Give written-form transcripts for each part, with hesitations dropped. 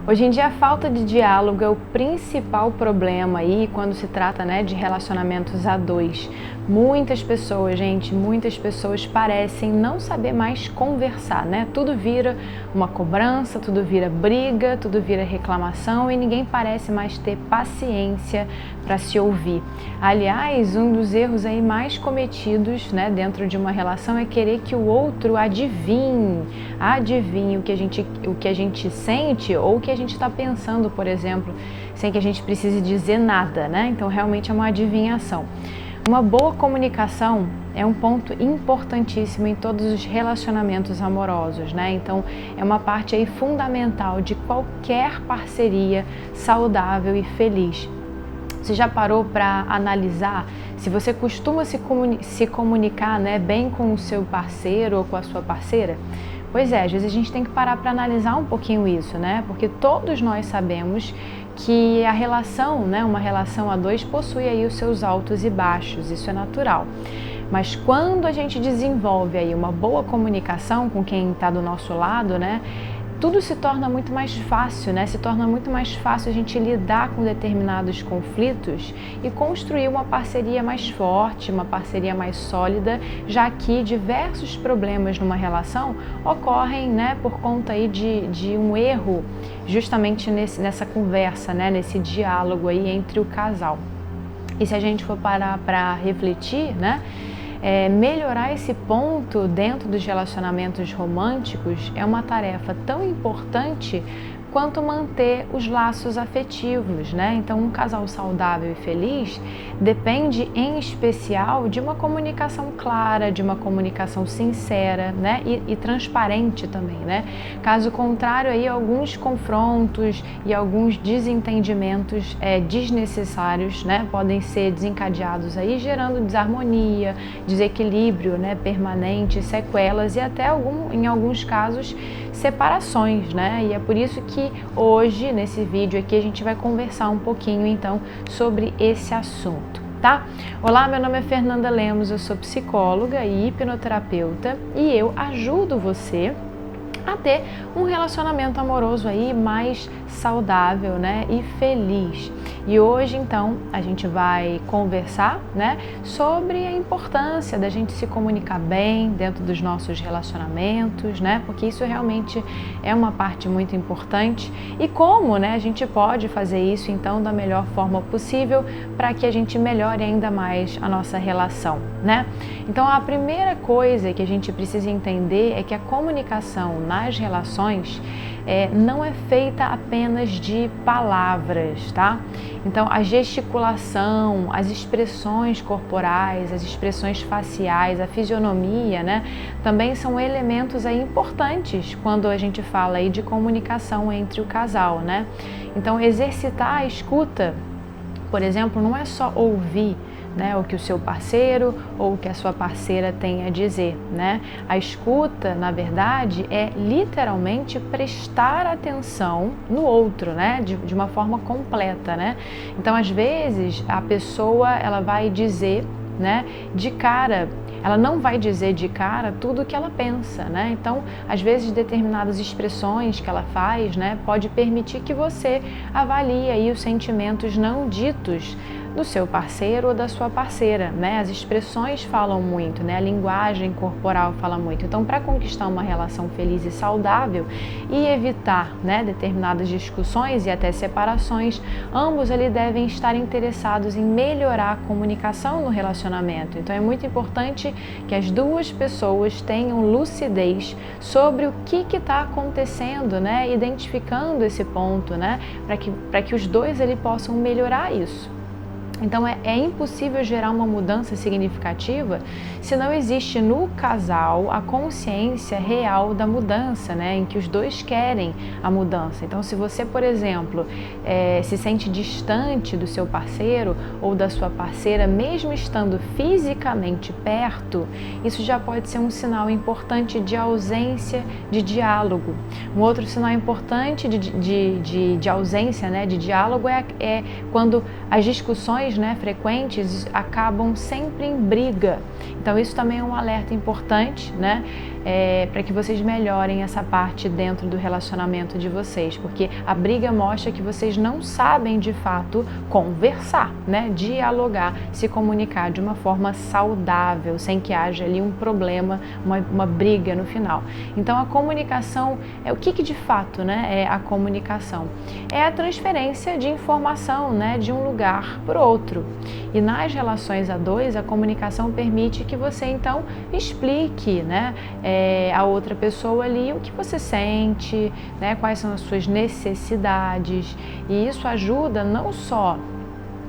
Hoje em dia a falta de diálogo é o principal problema aí quando se trata, de relacionamentos a dois. Muitas pessoas, muitas pessoas parecem não saber mais conversar, Tudo vira uma cobrança, tudo vira briga, tudo vira reclamação e ninguém parece mais ter paciência para se ouvir. Aliás, um dos erros aí mais cometidos, dentro de uma relação é querer que o outro adivinhe o que a gente sente ou o que a gente está pensando, por exemplo, sem que a gente precise dizer nada, Então realmente é uma adivinhação. Uma boa comunicação é um ponto importantíssimo em todos os relacionamentos amorosos, Então é uma parte aí fundamental de qualquer parceria saudável e feliz. Você já parou para analisar se você costuma se comunicar, bem com o seu parceiro ou com a sua parceira? Pois é, às vezes a gente tem que parar para analisar um pouquinho isso, Porque todos nós sabemos que a relação, uma relação a dois possui aí os seus altos e baixos, isso é natural. Mas quando a gente desenvolve aí uma boa comunicação com quem está do nosso lado, tudo se torna muito mais fácil, Se torna muito mais fácil a gente lidar com determinados conflitos e construir uma parceria mais forte, uma parceria mais sólida, já que diversos problemas numa relação ocorrem, por conta aí de um erro justamente nessa conversa, nesse diálogo aí entre o casal. E se a gente for parar para refletir, melhorar esse ponto dentro dos relacionamentos românticos é uma tarefa tão importante quanto manter os laços afetivos, Então, um casal saudável e feliz depende, em especial, de uma comunicação clara, de uma comunicação sincera, e transparente também, Caso contrário, aí alguns confrontos e alguns desentendimentos desnecessários, podem ser desencadeados aí, gerando desarmonia, desequilíbrio, permanente, sequelas e até em alguns casos separações, E é por isso que hoje, nesse vídeo aqui, a gente vai conversar um pouquinho, então, sobre esse assunto, tá? Olá, meu nome é Fernanda Lemos, eu sou psicóloga e hipnoterapeuta e eu ajudo você a ter um relacionamento amoroso aí mais saudável, e feliz. E hoje, então, a gente vai conversar, sobre a importância da gente se comunicar bem dentro dos nossos relacionamentos, porque isso realmente é uma parte muito importante e como, a gente pode fazer isso, então, da melhor forma possível para que a gente melhore ainda mais a nossa relação, Então, a primeira coisa que a gente precisa entender é que a comunicação nas relações não é feita apenas de palavras, tá? Então, a gesticulação, as expressões corporais, as expressões faciais, a fisionomia, também são elementos aí importantes quando a gente fala aí de comunicação entre o casal, Então, exercitar a escuta, por exemplo, não é só ouvir, o que o seu parceiro ou o que a sua parceira tem a dizer, A escuta, na verdade, é literalmente prestar atenção no outro, de uma forma completa, Então, às vezes, a pessoa, ela vai dizer, de cara, ela não vai dizer de cara tudo o que ela pensa, Então, às vezes, determinadas expressões que ela faz, pode permitir que você avalie aí os sentimentos não ditos do seu parceiro ou da sua parceira, As expressões falam muito, a linguagem corporal fala muito. Então, para conquistar uma relação feliz e saudável e evitar, determinadas discussões e até separações, ambos ali devem estar interessados em melhorar a comunicação no relacionamento. Então, é muito importante que as duas pessoas tenham lucidez sobre o que está acontecendo, identificando esse ponto, para que os dois ali possam melhorar isso. Então, é impossível gerar uma mudança significativa se não existe no casal a consciência real da mudança, em que os dois querem a mudança. Então, se você, por exemplo, se sente distante do seu parceiro ou da sua parceira, mesmo estando fisicamente perto, isso já pode ser um sinal importante de ausência de diálogo. Um outro sinal importante de ausência, de diálogo é quando as discussões discussões, né, frequentes acabam sempre em briga. Então isso também é um alerta importante, né, para que vocês melhorem essa parte dentro do relacionamento de vocês, porque a briga mostra que vocês não sabem de fato conversar, né, dialogar, se comunicar de uma forma saudável, sem que haja ali um problema, uma briga no final. Então a comunicação o que de fato, né, é a comunicação? É a transferência de informação, né, de um lugar para o outro. E nas relações a dois, a comunicação permite que você então explique, né, a outra pessoa ali o que você sente, né, quais são as suas necessidades. E isso ajuda não só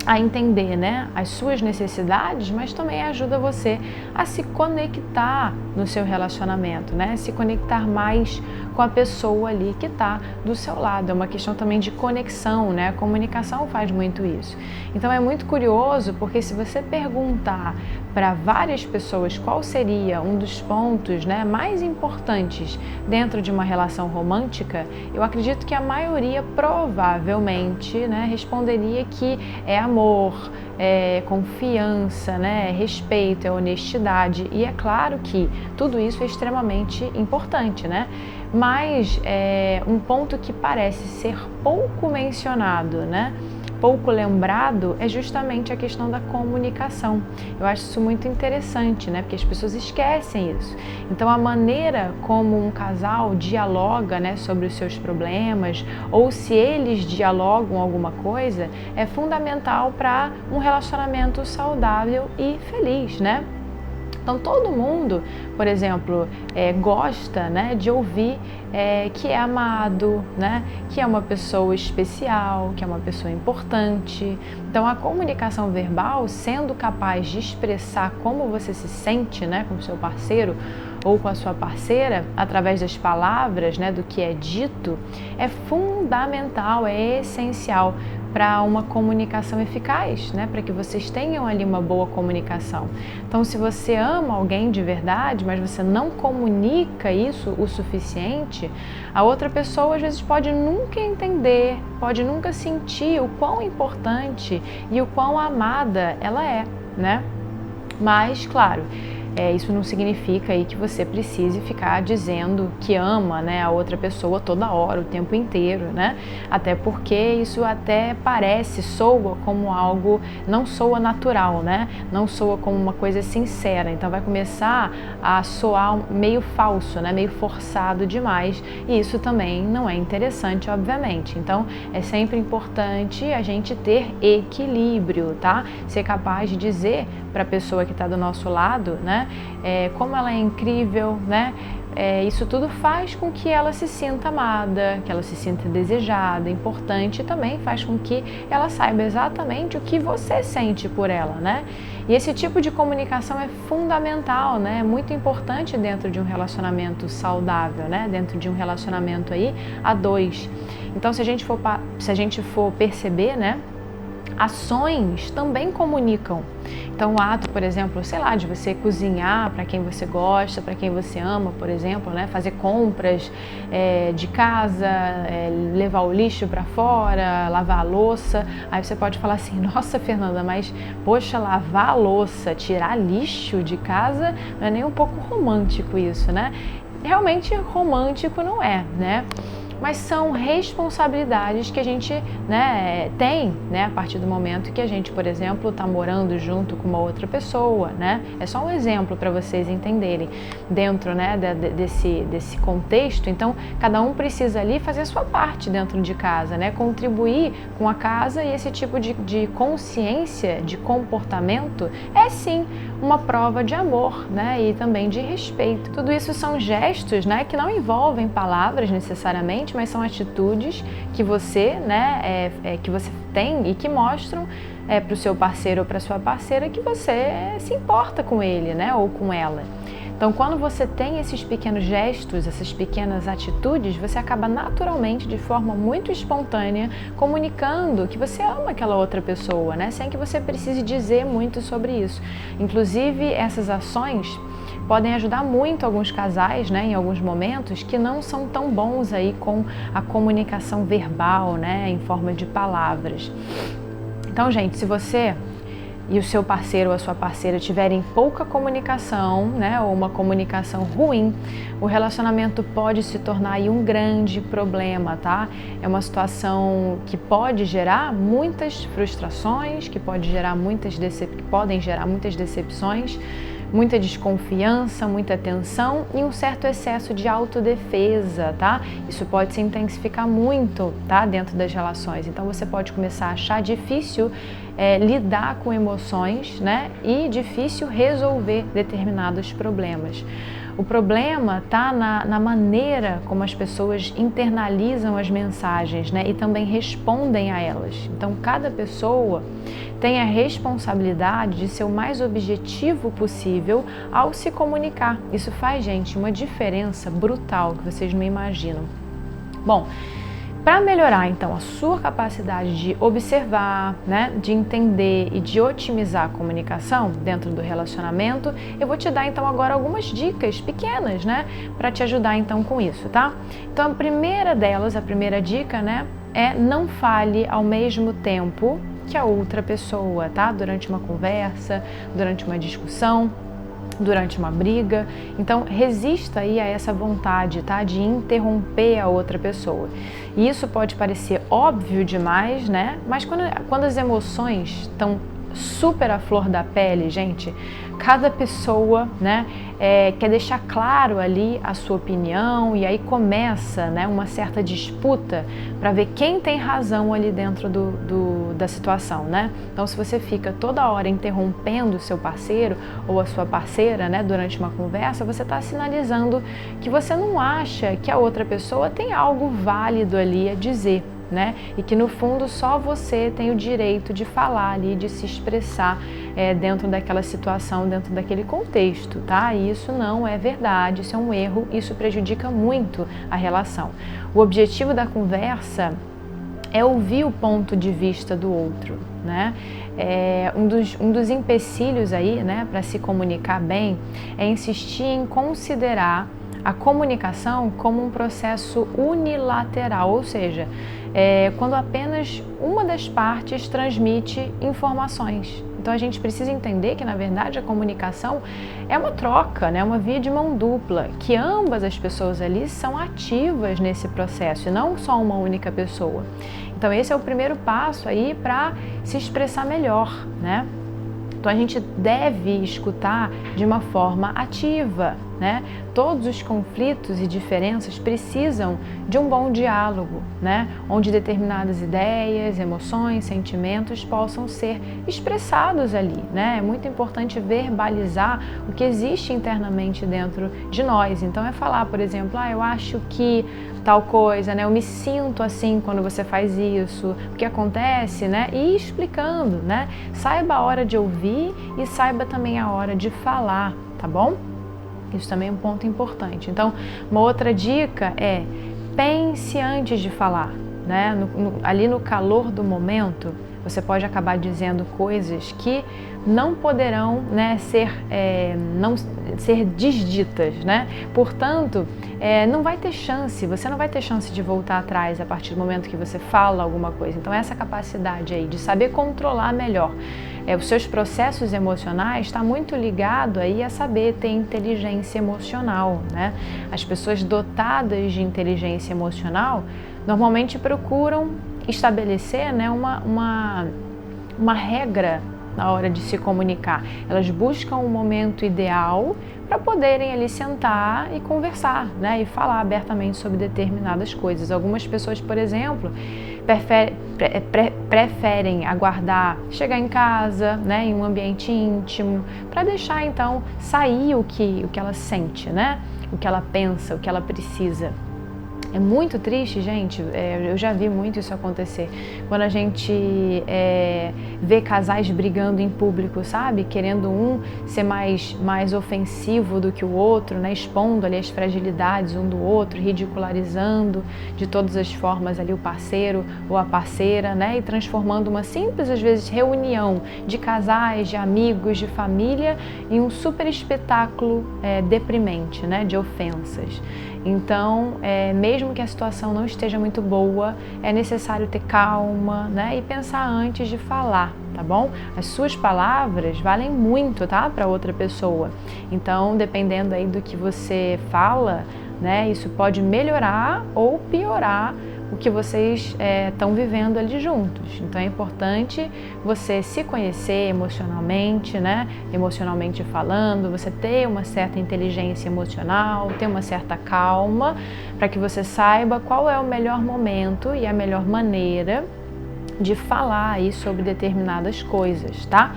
a entender, né, as suas necessidades, mas também ajuda você a se conectar no seu relacionamento, né, se conectar mais com a pessoa ali que está do seu lado. É uma questão também de conexão, né, a comunicação faz muito isso. Então é muito curioso, porque se você perguntar para várias pessoas qual seria um dos pontos, né, mais importantes dentro de uma relação romântica, eu acredito que a maioria provavelmente, né, responderia que é amor, é confiança, né, é respeito, é honestidade. E é claro que tudo isso é extremamente importante, né? Mas um ponto que parece ser pouco mencionado, né, pouco lembrado, é justamente a questão da comunicação. Eu acho isso muito interessante, né, porque as pessoas esquecem isso. Então a maneira como um casal dialoga, né, sobre os seus problemas, ou se eles dialogam alguma coisa, é fundamental para um relacionamento saudável e feliz, né? Então todo mundo, por exemplo, gosta, né, de ouvir que é amado, né, que é uma pessoa especial, que é uma pessoa importante. Então a comunicação verbal, sendo capaz de expressar como você se sente, né, com o seu parceiro ou com a sua parceira, através das palavras, né, do que é dito, é fundamental, é essencial para uma comunicação eficaz, né? Para que vocês tenham ali uma boa comunicação. Então, se você ama alguém de verdade, mas você não comunica isso o suficiente, a outra pessoa às vezes pode nunca entender, pode nunca sentir o quão importante e o quão amada ela é, né? Mas, claro, isso não significa aí que você precise ficar dizendo que ama, né, a outra pessoa toda hora, o tempo inteiro, né? Até porque isso até soa como algo, não soa natural, né? Não soa como uma coisa sincera. Então vai começar a soar meio falso, né? Meio forçado demais. E isso também não é interessante, obviamente. Então é sempre importante a gente ter equilíbrio, tá? Ser capaz de dizer para a pessoa que está do nosso lado, né, como ela é incrível, né? Isso tudo faz com que ela se sinta amada, que ela se sinta desejada, importante, e também faz com que ela saiba exatamente o que você sente por ela, né? E esse tipo de comunicação é fundamental, né? É muito importante dentro de um relacionamento saudável, né? Dentro de um relacionamento aí a dois. Então, se a gente for perceber, né, ações também comunicam. Então o ato, por exemplo, sei lá, de você cozinhar para quem você gosta, para quem você ama, por exemplo, né? Fazer compras de casa, levar o lixo para fora, lavar a louça. Aí você pode falar assim, nossa, Fernanda, mas poxa, lavar a louça, tirar lixo de casa, não é nem um pouco romântico isso, né? Realmente romântico não é, né? Mas são responsabilidades que a gente, né, tem, né, a partir do momento que a gente, por exemplo, está morando junto com uma outra pessoa, né? É só um exemplo para vocês entenderem dentro, né, desse contexto. Então, cada um precisa ali fazer a sua parte dentro de casa, né? Contribuir com a casa, e esse tipo de consciência, de comportamento é sim uma prova de amor, né, e também de respeito. Tudo isso são gestos, né, que não envolvem palavras necessariamente, mas são atitudes que você, né, que você tem e que mostram para o seu parceiro ou para a sua parceira que você se importa com ele, né, ou com ela. Então, quando você tem esses pequenos gestos, essas pequenas atitudes, você acaba naturalmente, de forma muito espontânea, comunicando que você ama aquela outra pessoa, né, sem que você precise dizer muito sobre isso. Inclusive, essas ações podem ajudar muito alguns casais, né, em alguns momentos, que não são tão bons aí com a comunicação verbal, né, em forma de palavras. Então, gente, se você e o seu parceiro ou a sua parceira tiverem pouca comunicação, né, ou uma comunicação ruim, o relacionamento pode se tornar aí um grande problema, tá? É uma situação que pode gerar muitas frustrações, que podem gerar muitas decepções, muita desconfiança, muita tensão e um certo excesso de autodefesa, tá? Isso pode se intensificar muito, tá? Dentro das relações. Então você pode começar a achar difícil lidar com emoções, né? E difícil resolver determinados problemas. O problema está na maneira como as pessoas internalizam as mensagens, né? E também respondem a elas. Então, cada pessoa tem a responsabilidade de ser o mais objetivo possível ao se comunicar. Isso faz, gente, uma diferença brutal que vocês não imaginam. Bom, para melhorar, então, a sua capacidade de observar, né, de entender e de otimizar a comunicação dentro do relacionamento, eu vou te dar, então, agora algumas dicas pequenas, né, para te ajudar, então, com isso, tá? Então, a primeira delas, a primeira dica, né, é não fale ao mesmo tempo que a outra pessoa, tá? Durante uma conversa, durante uma discussão, durante uma briga. Então, resista aí a essa vontade, tá? De interromper a outra pessoa. E isso pode parecer óbvio demais, né? Mas quando as emoções estão super à flor da pele, gente, cada pessoa, né, quer deixar claro ali a sua opinião e aí começa, né, uma certa disputa para ver quem tem razão ali dentro da situação, né? Então, se você fica toda hora interrompendo o seu parceiro ou a sua parceira, né, durante uma conversa, você está sinalizando que você não acha que a outra pessoa tem algo válido ali a dizer, né? E que no fundo só você tem o direito de falar ali, de se expressar dentro daquela situação, dentro daquele contexto, tá? E isso não é verdade, isso é um erro, isso prejudica muito a relação. O objetivo da conversa é ouvir o ponto de vista do outro, né? Um dos empecilhos aí, né, para se comunicar bem é insistir em considerar a comunicação como um processo unilateral, ou seja, quando apenas uma das partes transmite informações. Então a gente precisa entender que, na verdade, a comunicação é uma troca, né? Uma via de mão dupla, que ambas as pessoas ali são ativas nesse processo e não só uma única pessoa. Então esse é o primeiro passo aí para se expressar melhor, né? Então a gente deve escutar de uma forma ativa, né? Todos os conflitos e diferenças precisam de um bom diálogo, né? Onde determinadas ideias, emoções, sentimentos possam ser expressados ali, né? É muito importante verbalizar o que existe internamente dentro de nós. Então é falar, por exemplo, eu acho que tal coisa, né? Eu me sinto assim quando você faz isso, o que acontece, né? E ir explicando, né? Saiba a hora de ouvir e saiba também a hora de falar, tá bom? Isso também é um ponto importante. Então, uma outra dica é pense antes de falar, né? Ali no calor do momento, você pode acabar dizendo coisas que não poderão, né, não ser desditas, né? Portanto, não vai ter chance, você não vai ter chance de voltar atrás a partir do momento que você fala alguma coisa. Então, essa capacidade aí de saber controlar melhor os seus processos emocionais está muito ligado aí a saber ter inteligência emocional, né? As pessoas dotadas de inteligência emocional normalmente procuram estabelecer, né, uma regra na hora de se comunicar. Elas buscam um momento ideal para poderem ali sentar e conversar, né, e falar abertamente sobre determinadas coisas. Algumas pessoas, por exemplo, preferem aguardar chegar em casa, né, em um ambiente íntimo, para deixar então sair o que ela sente, né, o que ela pensa, o que ela precisa. É muito triste, gente, eu já vi muito isso acontecer, quando a gente vê casais brigando em público, sabe? Querendo um ser mais ofensivo do que o outro, né? Expondo ali as fragilidades um do outro, ridicularizando de todas as formas ali o parceiro ou a parceira, né? E transformando uma simples, às vezes, reunião de casais, de amigos, de família em um super espetáculo deprimente, né? De ofensas. Então, mesmo que a situação não esteja muito boa, é necessário ter calma, né? E pensar antes de falar, tá bom? As suas palavras valem muito, tá? Para outra pessoa. Então, dependendo aí do que você fala, né? Isso pode melhorar ou piorar o que vocês estão vivendo ali juntos. Então é importante você se conhecer emocionalmente, né? Emocionalmente falando, você ter uma certa inteligência emocional, ter uma certa calma, para que você saiba qual é o melhor momento e a melhor maneira de falar aí sobre determinadas coisas, tá?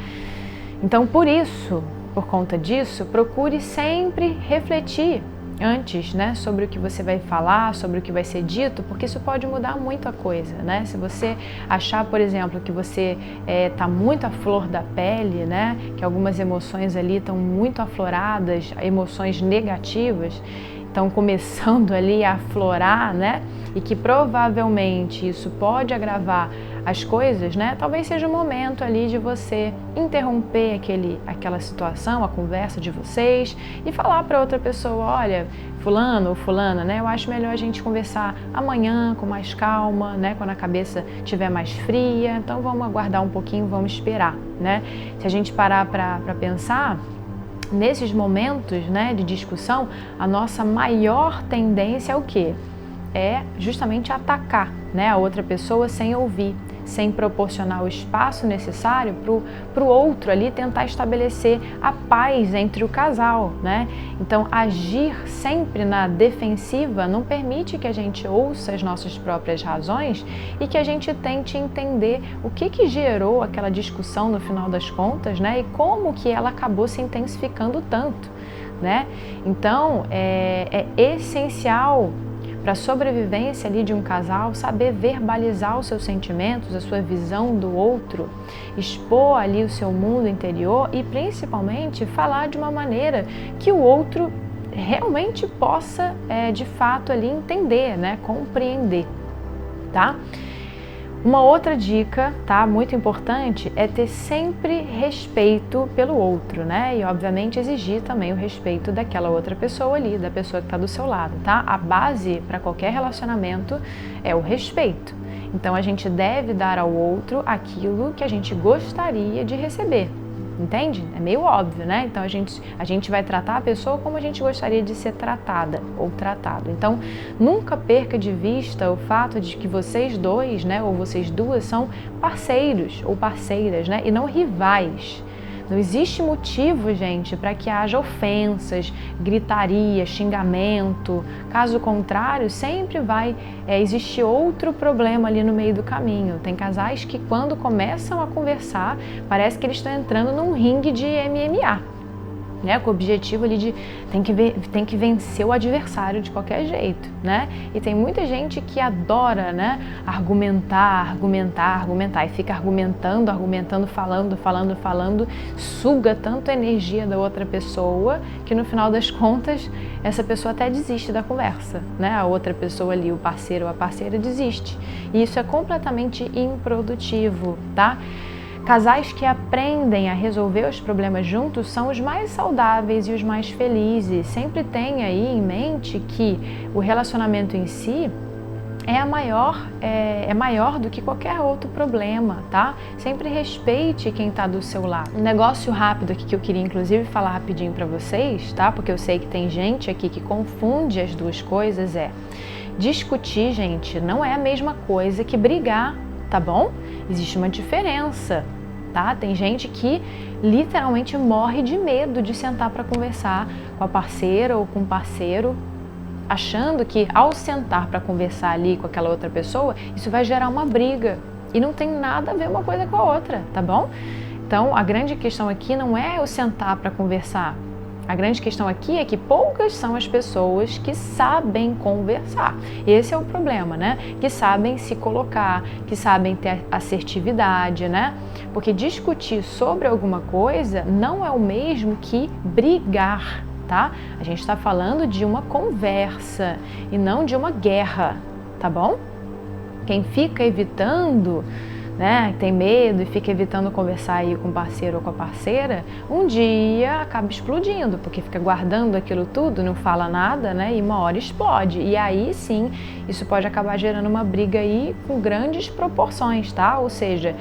Então por conta disso, procure sempre refletir antes, né, sobre o que você vai falar, sobre o que vai ser dito, porque isso pode mudar muito a coisa, né? Se você achar, por exemplo, que você está muito à flor da pele, né, que algumas emoções ali estão muito afloradas, emoções negativas, estão começando ali a aflorar, né, e que provavelmente isso pode agravar as coisas, né? Talvez seja o momento ali de você interromper aquela situação, a conversa de vocês e falar para outra pessoa, olha, fulano ou fulana, né? Eu acho melhor a gente conversar amanhã com mais calma, né? Quando a cabeça estiver mais fria, então vamos aguardar um pouquinho, vamos esperar, né? Se a gente parar para pensar, nesses momentos, né, de discussão, a nossa maior tendência é o quê? É justamente atacar, né, a outra pessoa sem ouvir, sem proporcionar o espaço necessário para o outro ali tentar estabelecer a paz entre o casal, né? Então, agir sempre na defensiva não permite que a gente ouça as nossas próprias razões e que a gente tente entender o que gerou aquela discussão no final das contas, né? E como que ela acabou se intensificando tanto, né? Então, é essencial para a sobrevivência ali de um casal, saber verbalizar os seus sentimentos, a sua visão do outro, expor ali o seu mundo interior e principalmente falar de uma maneira que o outro realmente possa, de fato ali entender, né, compreender, tá? Uma outra dica, tá, muito importante, é ter sempre respeito pelo outro, né? E obviamente exigir também o respeito daquela outra pessoa ali, da pessoa que está do seu lado, tá? A base para qualquer relacionamento é o respeito. Então a gente deve dar ao outro aquilo que a gente gostaria de receber. Entende? É meio óbvio, né? Então a gente vai tratar a pessoa como a gente gostaria de ser tratada ou tratado. Então nunca perca de vista o fato de que vocês dois, né, ou vocês duas são parceiros ou parceiras, né, e não rivais. Não existe motivo, gente, para que haja ofensas, gritaria, xingamento. Caso contrário, sempre vai existir outro problema ali no meio do caminho. Tem casais que quando começam a conversar, parece que eles estão entrando num ringue de MMA. Né, com o objetivo ali de tem que vencer o adversário de qualquer jeito, né? E tem muita gente que adora, né, argumentar e fica argumentando, falando, suga tanto a energia da outra pessoa que no final das contas essa pessoa até desiste da conversa, né? A outra pessoa ali, o parceiro ou a parceira desiste. E isso é completamente improdutivo, tá? Casais que aprendem a resolver os problemas juntos são os mais saudáveis e os mais felizes. Sempre tenha aí em mente que o relacionamento em si é maior do que qualquer outro problema, tá? Sempre respeite quem está do seu lado. Um negócio rápido aqui que eu queria inclusive falar rapidinho para vocês, tá? Porque eu sei que tem gente aqui que confunde as duas coisas, discutir, gente, não é a mesma coisa que brigar, tá bom? Existe uma diferença, tá? Tem gente que literalmente morre de medo de sentar para conversar com a parceira ou com o parceiro, achando que ao sentar para conversar ali com aquela outra pessoa, isso vai gerar uma briga. E não tem nada a ver uma coisa com a outra, tá bom? Então, a grande questão aqui não é o sentar para conversar. A grande questão aqui é que poucas são as pessoas que sabem conversar. Esse é o problema, né? Que sabem se colocar, que sabem ter assertividade, né? Porque discutir sobre alguma coisa não é o mesmo que brigar, tá? A gente está falando de uma conversa e não de uma guerra, tá bom? Quem fica evitando, né, tem medo e fica evitando conversar aí com o parceiro ou com a parceira, um dia acaba explodindo, porque fica guardando aquilo tudo, não fala nada, né, e uma hora explode. E aí sim, isso pode acabar gerando uma briga aí com grandes proporções, tá? Ou seja,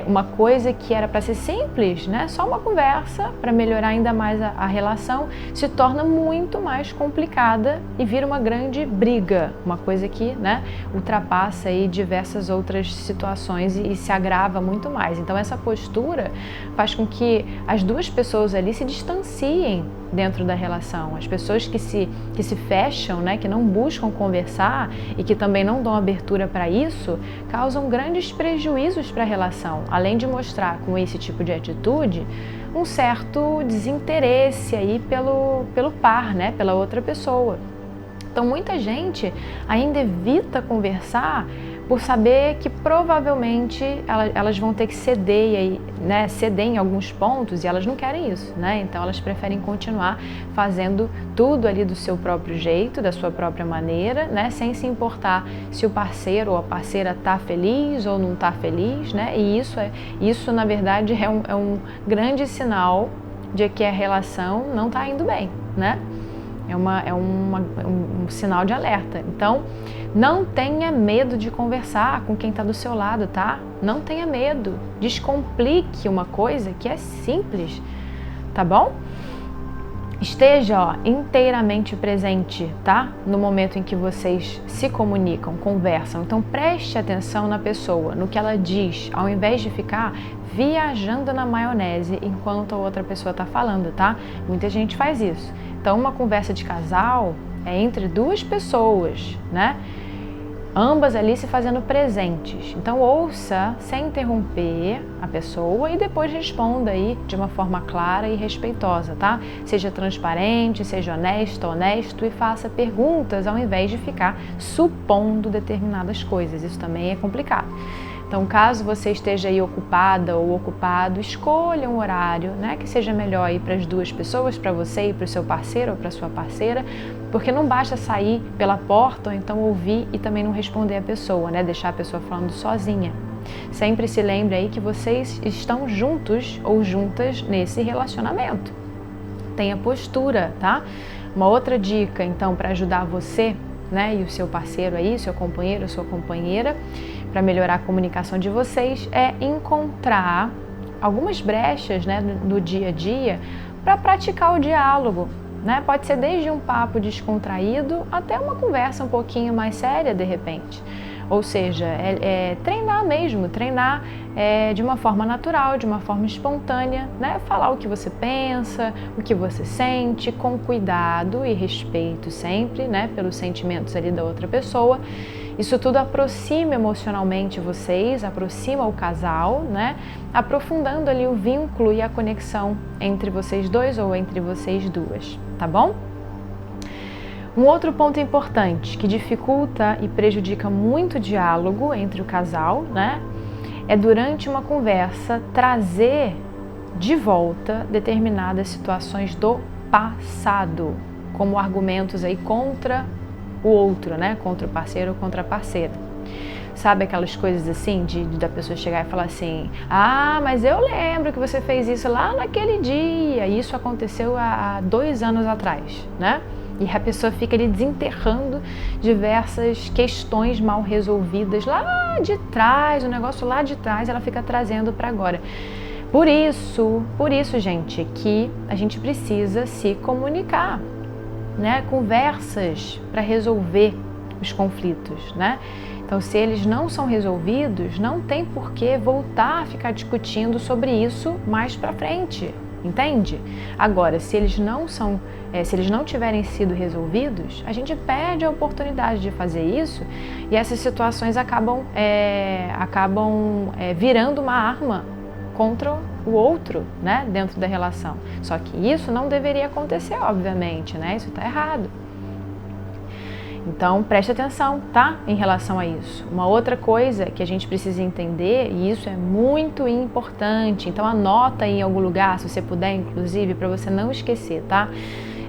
uma coisa que era para ser simples, né, só uma conversa para melhorar ainda mais a relação, se torna muito mais complicada e vira uma grande briga, uma coisa que, né, ultrapassa aí diversas outras situações e se agrava muito mais. Então essa postura faz com que as duas pessoas ali se distanciem dentro da relação. As pessoas que se fecham, né, que não buscam conversar e que também não dão abertura para isso, causam grandes prejuízos para a relação, além de mostrar com esse tipo de atitude um certo desinteresse aí pelo par, né, pela outra pessoa. Então muita gente ainda evita conversar por saber que provavelmente elas vão ter que ceder, né, ceder em alguns pontos, e elas não querem isso, né? Então elas preferem continuar fazendo tudo ali do seu próprio jeito, da sua própria maneira, né, sem se importar se o parceiro ou a parceira está feliz ou não está feliz, né? E isso na verdade é um grande sinal de que a relação não está indo bem, né? É um sinal de alerta. Então, não tenha medo de conversar com quem está do seu lado, tá? Não tenha medo. Descomplique uma coisa que é simples, tá bom? Esteja inteiramente presente, tá? No momento em que vocês se comunicam, conversam. Então, preste atenção na pessoa, no que ela diz, ao invés de ficar viajando na maionese enquanto a outra pessoa está falando, tá? Muita gente faz isso. Então, uma conversa de casal é entre duas pessoas, né? Ambas ali se fazendo presentes. Então, ouça sem interromper a pessoa e depois responda aí de uma forma clara e respeitosa, tá? Seja transparente, seja honesto e faça perguntas ao invés de ficar supondo determinadas coisas. Isso também é complicado. Então, caso você esteja aí ocupada ou ocupado, escolha um horário, né, que seja melhor aí para as duas pessoas, para você e para o seu parceiro ou para a sua parceira, porque não basta sair pela porta ou então ouvir e também não responder a pessoa, né, deixar a pessoa falando sozinha. Sempre se lembre aí que vocês estão juntos ou juntas nesse relacionamento. Tenha postura, tá? Uma outra dica, então, para ajudar você, né, e o seu parceiro aí, seu companheiro, sua companheira, para melhorar a comunicação de vocês, é encontrar algumas brechas, né, no dia a dia para praticar o diálogo, né? Pode ser desde um papo descontraído até uma conversa um pouquinho mais séria de repente. Ou seja, treinar mesmo, treinar de uma forma natural, de uma forma espontânea, né? Falar o que você pensa, o que você sente, com cuidado e respeito sempre, né? Pelos sentimentos ali da outra pessoa. Isso tudo aproxima emocionalmente vocês, aproxima o casal, né? Aprofundando ali o vínculo e a conexão entre vocês dois ou entre vocês duas, tá bom? Um outro ponto importante que dificulta e prejudica muito o diálogo entre o casal, né, é durante uma conversa trazer de volta determinadas situações do passado, como argumentos aí contra o outro, né, contra o parceiro ou contra a parceira. Sabe aquelas coisas assim, da pessoa chegar e falar assim: ah, mas eu lembro que você fez isso lá naquele dia, e isso aconteceu há 2 anos atrás, né? E a pessoa fica ali desenterrando diversas questões mal resolvidas lá de trás, o negócio lá de trás, ela fica trazendo para agora. Por isso, gente, que a gente precisa se comunicar, né? Conversas para resolver os conflitos, né? Então, se eles não são resolvidos, não tem por que voltar a ficar discutindo sobre isso mais para frente, entende? Agora, se eles não tiverem sido resolvidos, a gente perde a oportunidade de fazer isso e essas situações acabam virando uma arma contra o outro, né, dentro da relação. Só que isso não deveria acontecer, obviamente, né? Isso está errado. Então, preste atenção, tá? Em relação a isso. Uma outra coisa que a gente precisa entender, e isso é muito importante, então anota aí em algum lugar, se você puder, inclusive, para você não esquecer, tá?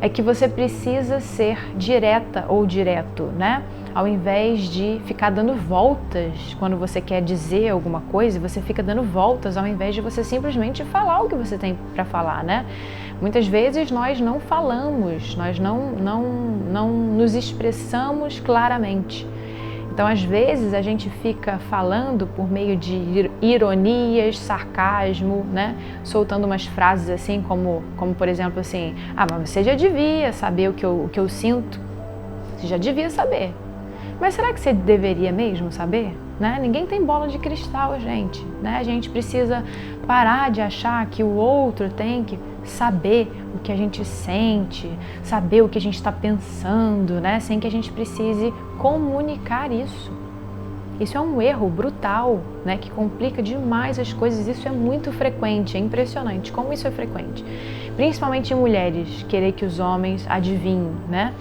é que você precisa ser direta ou direto, né? Ao invés de ficar dando voltas quando você quer dizer alguma coisa, você fica dando voltas ao invés de você simplesmente falar o que você tem para falar, né? Muitas vezes nós não falamos, nós não nos expressamos claramente. Então, às vezes, a gente fica falando por meio de ironias, sarcasmo, né? Soltando umas frases assim, como por exemplo, assim, mas você já devia saber o que eu sinto. Você já devia saber. Mas será que você deveria mesmo saber? Né? Ninguém tem bola de cristal, gente. Né? A gente precisa parar de achar que o outro tem que saber o que a gente sente, saber o que a gente está pensando, né? Sem que a gente precise comunicar isso. Isso é um erro brutal, né? Que complica demais as coisas. Isso é muito frequente, é impressionante como isso é frequente. Principalmente em mulheres, querer que os homens adivinhem, né?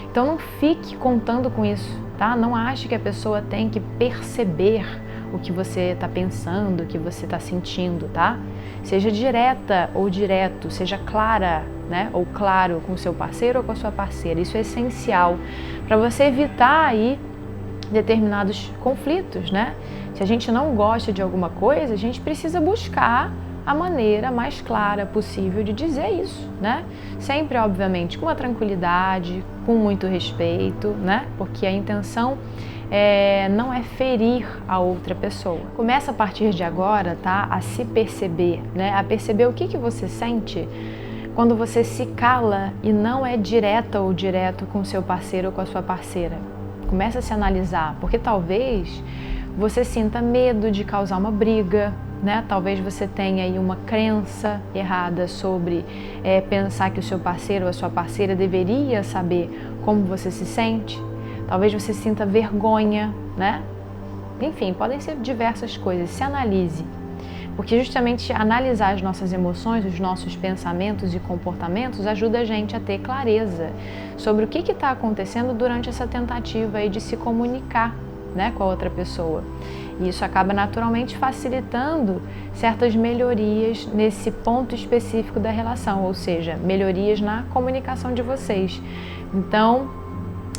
Então não fique contando com isso, tá? Não ache que a pessoa tem que perceber o que você está pensando, o que você está sentindo, tá? Seja direta ou direto, seja clara, né? Ou claro com o seu parceiro ou com a sua parceira. Isso é essencial para você evitar aí determinados conflitos, né? Se a gente não gosta de alguma coisa, a gente precisa buscar a maneira mais clara possível de dizer isso, né? Sempre, obviamente, com uma tranquilidade, com muito respeito, né? Porque a intenção não é ferir a outra pessoa. Começa a partir de agora, tá? A se perceber, né? A perceber o que você sente quando você se cala e não é direta ou direto com o seu parceiro ou com a sua parceira. Começa a se analisar, porque talvez você sinta medo de causar uma briga, né? Talvez você tenha aí uma crença errada sobre pensar que o seu parceiro ou a sua parceira deveria saber como você se sente. Talvez você sinta vergonha, né? Enfim, podem ser diversas coisas. Se analise, porque justamente analisar as nossas emoções, os nossos pensamentos e comportamentos ajuda a gente a ter clareza sobre o que está acontecendo durante essa tentativa aí de se comunicar, né, com a outra pessoa. E isso acaba naturalmente facilitando certas melhorias nesse ponto específico da relação, ou seja, melhorias na comunicação de vocês. Então,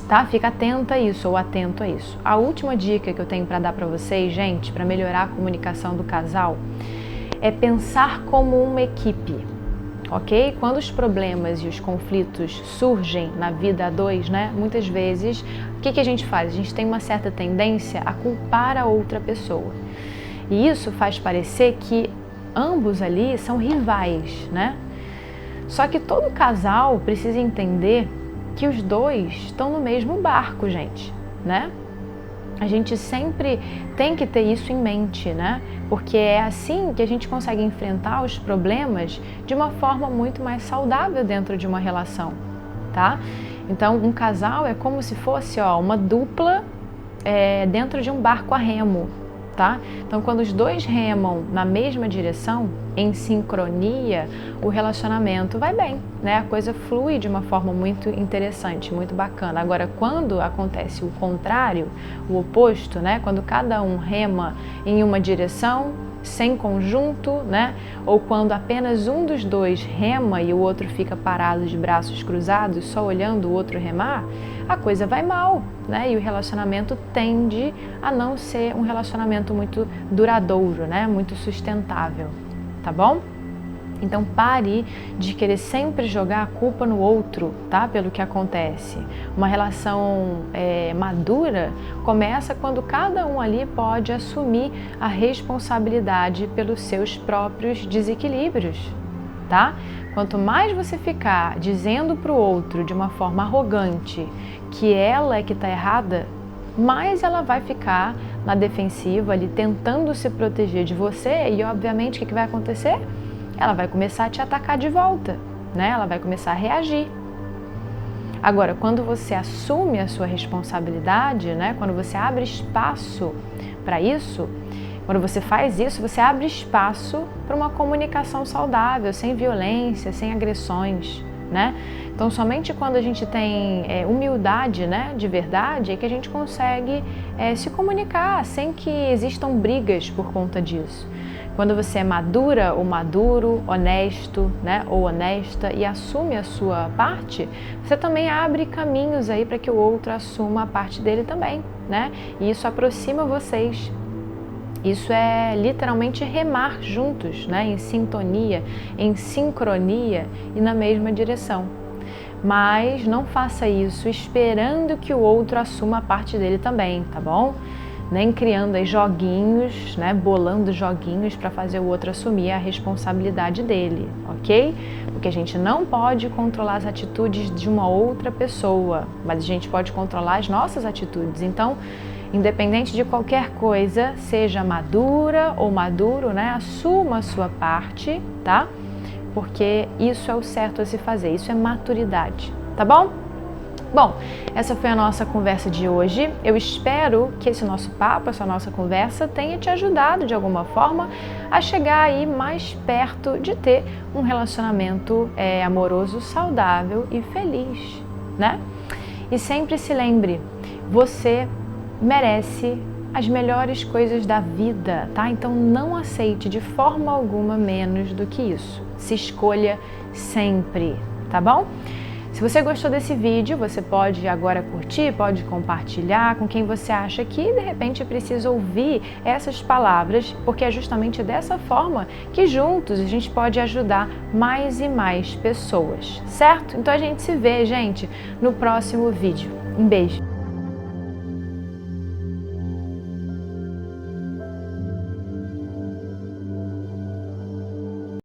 tá? Fica atenta a isso ou atento a isso. A última dica que eu tenho para dar para vocês, gente, para melhorar a comunicação do casal, é pensar como uma equipe. Ok? Quando os problemas e os conflitos surgem na vida a dois, né? Muitas vezes, o que a gente faz? A gente tem uma certa tendência a culpar a outra pessoa. E isso faz parecer que ambos ali são rivais, né? Só que todo casal precisa entender que os dois estão no mesmo barco, gente, né? A gente sempre tem que ter isso em mente, né? Porque é assim que a gente consegue enfrentar os problemas de uma forma muito mais saudável dentro de uma relação, tá? Então, um casal é como se fosse uma dupla dentro de um barco a remo, tá? Então, quando os dois remam na mesma direção, em sincronia, o relacionamento vai bem, né? A coisa flui de uma forma muito interessante, muito bacana. Agora, quando acontece o contrário, o oposto, né? Quando cada um rema em uma direção, sem conjunto, né? Ou quando apenas um dos dois rema e o outro fica parado de braços cruzados, só olhando o outro remar, a coisa vai mal, né? E o relacionamento tende a não ser um relacionamento muito duradouro, né? Muito sustentável, tá bom? Então pare de querer sempre jogar a culpa no outro, tá? Pelo que acontece. Uma relação madura começa quando cada um ali pode assumir a responsabilidade pelos seus próprios desequilíbrios, tá? Quanto mais você ficar dizendo para o outro de uma forma arrogante que ela é que está errada, mais ela vai ficar na defensiva ali tentando se proteger de você e obviamente o que vai acontecer? Ela vai começar a te atacar de volta, né? Ela vai começar a reagir. Agora, quando você assume a sua responsabilidade, né? Quando você abre espaço para isso, quando você faz isso, você abre espaço para uma comunicação saudável, sem violência, sem agressões, né? Então, somente quando a gente tem humildade, né, de verdade, é que a gente consegue se comunicar sem que existam brigas por conta disso. Quando você é madura ou maduro, honesto, né, ou honesta e assume a sua parte, você também abre caminhos aí para que o outro assuma a parte dele também, né? E isso aproxima vocês. Isso é literalmente remar juntos, né, em sintonia, em sincronia e na mesma direção. Mas não faça isso esperando que o outro assuma a parte dele também, tá bom? Nem criando aí joguinhos, né, bolando joguinhos para fazer o outro assumir a responsabilidade dele, ok? Porque a gente não pode controlar as atitudes de uma outra pessoa, mas a gente pode controlar as nossas atitudes. Então, independente de qualquer coisa, seja madura ou maduro, né, assuma a sua parte, tá? Porque isso é o certo a se fazer, isso é maturidade, tá bom? Bom, essa foi a nossa conversa de hoje. Eu espero que esse nosso papo, essa nossa conversa tenha te ajudado de alguma forma a chegar aí mais perto de ter um relacionamento amoroso, saudável e feliz, né? E sempre se lembre, você merece as melhores coisas da vida, tá? Então não aceite de forma alguma menos do que isso. Se escolha sempre, tá bom? Se você gostou desse vídeo, você pode agora curtir, pode compartilhar com quem você acha que de repente precisa ouvir essas palavras, porque é justamente dessa forma que juntos a gente pode ajudar mais e mais pessoas, certo? Então a gente se vê, gente, no próximo vídeo. Um beijo!